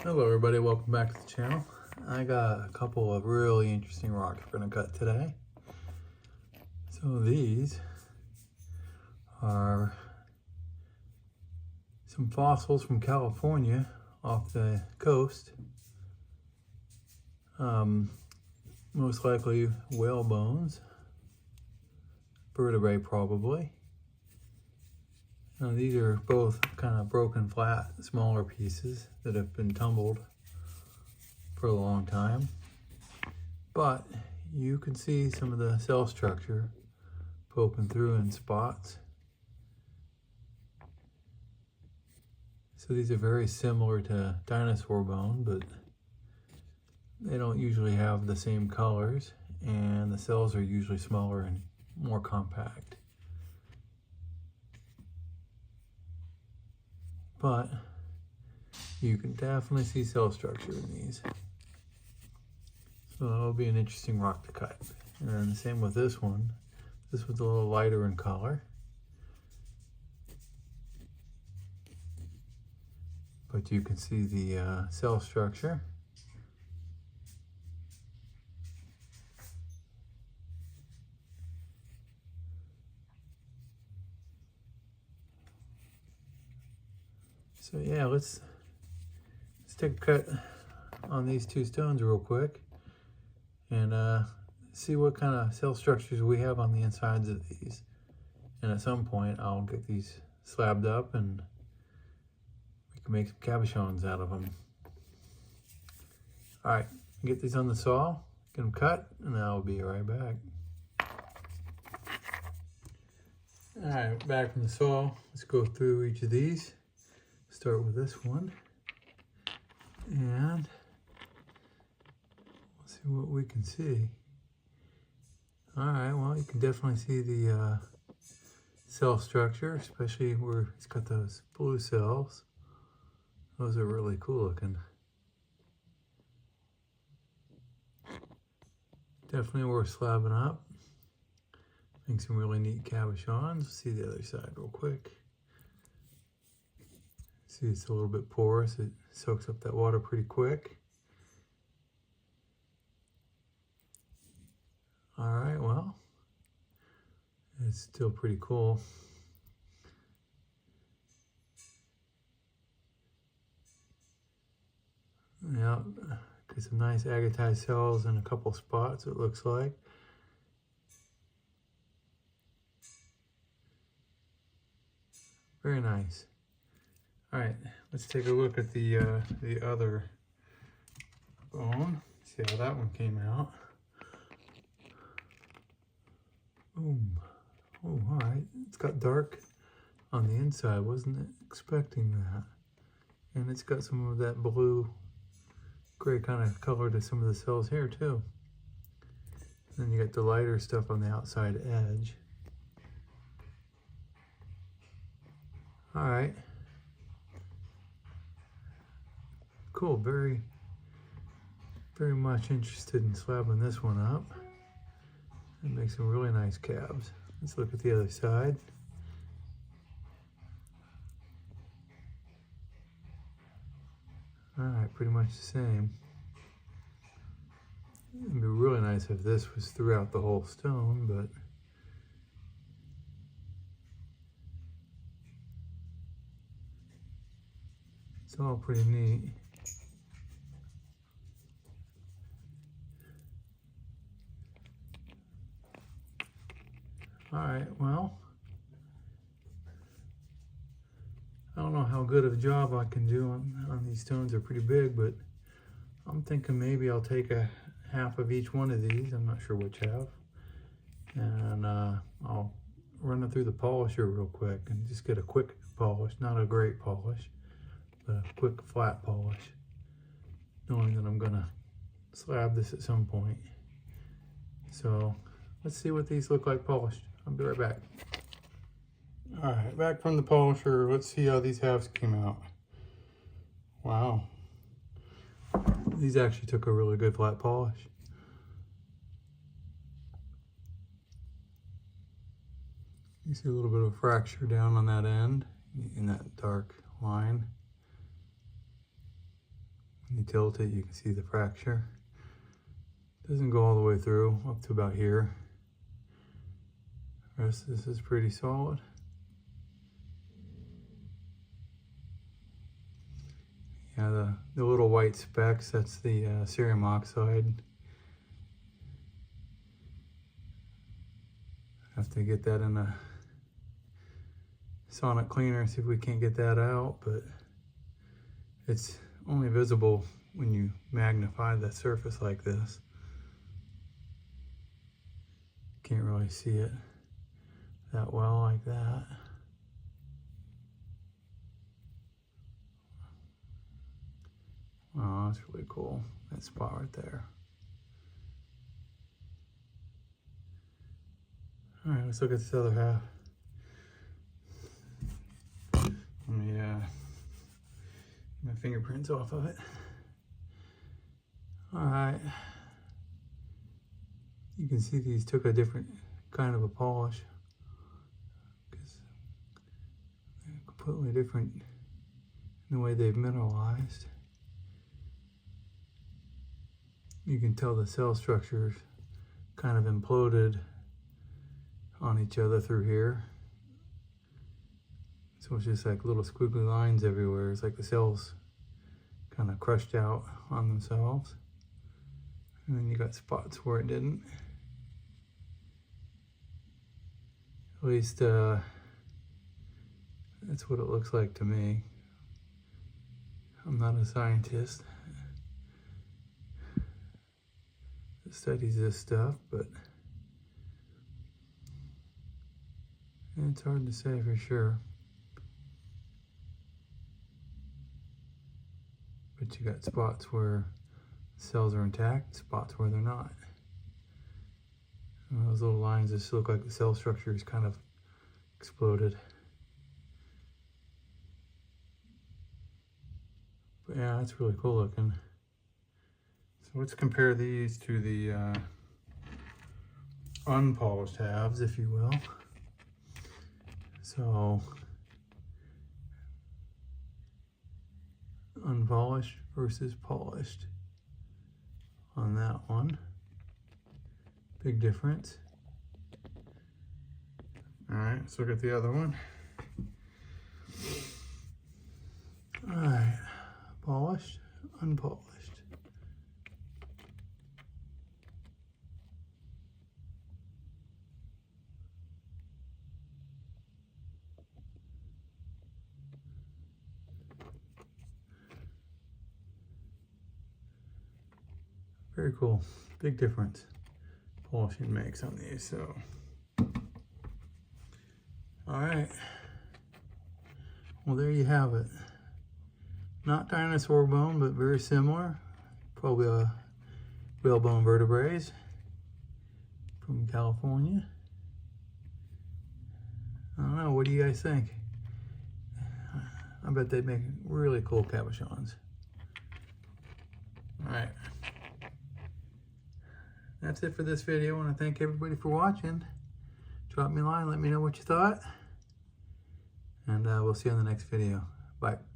Hello everybody, welcome back to the channel. I got a couple of really interesting rocks we're going to cut today. So these are some fossils from California off the coast. Most likely whale bones, vertebrae probably. Now these are both kind of broken flat, smaller pieces that have been tumbled for a long time. But you can see some of the cell structure poking through in spots. So these are very similar to dinosaur bone, but they don't usually have the same colors, and the cells are usually smaller and more compact. But you can definitely see cell structure in these. So that'll be an interesting rock to cut. And then the same with this one. This one's a little lighter in color. But you can see the cell structure. So yeah, let's take a cut on these two stones real quick and see what kind of cell structures we have on the insides of these. And at some point I'll get these slabbed up and we can make some cabochons out of them. All right, get these on the saw, get them cut, and I'll be right back. All right, back from the saw. Let's go through each of these. Start with this one, and we'll see what we can see. All right, well, you can definitely see the cell structure, especially where it's got those blue cells. Those are really cool looking. Definitely worth slabbing up. Make some really neat cabochons. See the other side real quick. See, it's a little bit porous. It soaks up that water pretty quick. All right, well, it's still pretty cool. Yeah, got some nice agatized cells in a couple spots, it looks like. Very nice. All right, let's take a look at the other bone. See how that one came out. Boom. Oh, all right. It's got dark on the inside. Wasn't expecting that. And it's got some of that blue, gray kind of color to some of the cells here too. And then you got the lighter stuff on the outside edge. All right. Cool, very much interested in slabbing this one up and make some really nice cabs. Let's look at the other side. All right, pretty much the same. It'd be really nice if this was throughout the whole stone, but it's all pretty neat. All right, well, I don't know how good of a job I can do on these stones. They're pretty big, but I'm thinking maybe I'll take a half of each one of these. I'm not sure which half. And I'll run it through the polisher real quick and just get a quick polish, not a great polish, but a quick flat polish, knowing that I'm gonna slab this at some point. So let's see what these look like polished. I'll be right back. All right, back from the polisher. Let's see how these halves came out. Wow. These actually took a really good flat polish. You see a little bit of a fracture down on that end in that dark line. you tilt it, you can see the fracture. Doesn't go all the way through, up to about here. The rest of this is pretty solid. Yeah, the little white specks, that's the cerium oxide. Have to get that in a sonic cleaner, see if we can't get that out, but it's only visible when you magnify the surface like this. Can't really see it that well like that. Oh, that's really cool, that spot right there. All right, let's look at this other half. Let me get my fingerprints off of it. All right. You can see these took a different kind of a polish. Because they're completely different in the way they've mineralized. You can tell the cell structures kind of imploded on each other through here. So it's just like little squiggly lines everywhere. It's like the cells kind of crushed out on themselves. And then you got spots where it didn't. At least that's what it looks like to me. I'm not a scientist that studies this stuff, but it's hard to say for sure. But you got spots where cells are intact, spots where they're not. And those little lines just look like the cell structure is kind of exploded. But yeah, that's really cool looking. So let's compare these to the unpolished halves, if you will. So, unpolished versus polished on that one. Big difference. All right, let's look at the other one. All right, polished, unpolished. Very cool, big difference polishing makes on these, so. All right, well there you have it. Not dinosaur bone, but very similar. Probably a whalebone vertebrates from California. I don't know, what do you guys think? I bet they'd make really cool cabochons. All right. That's it for this video. I want to thank everybody for watching. Drop me a line, let me know what you thought. And we'll see you on the next video. Bye.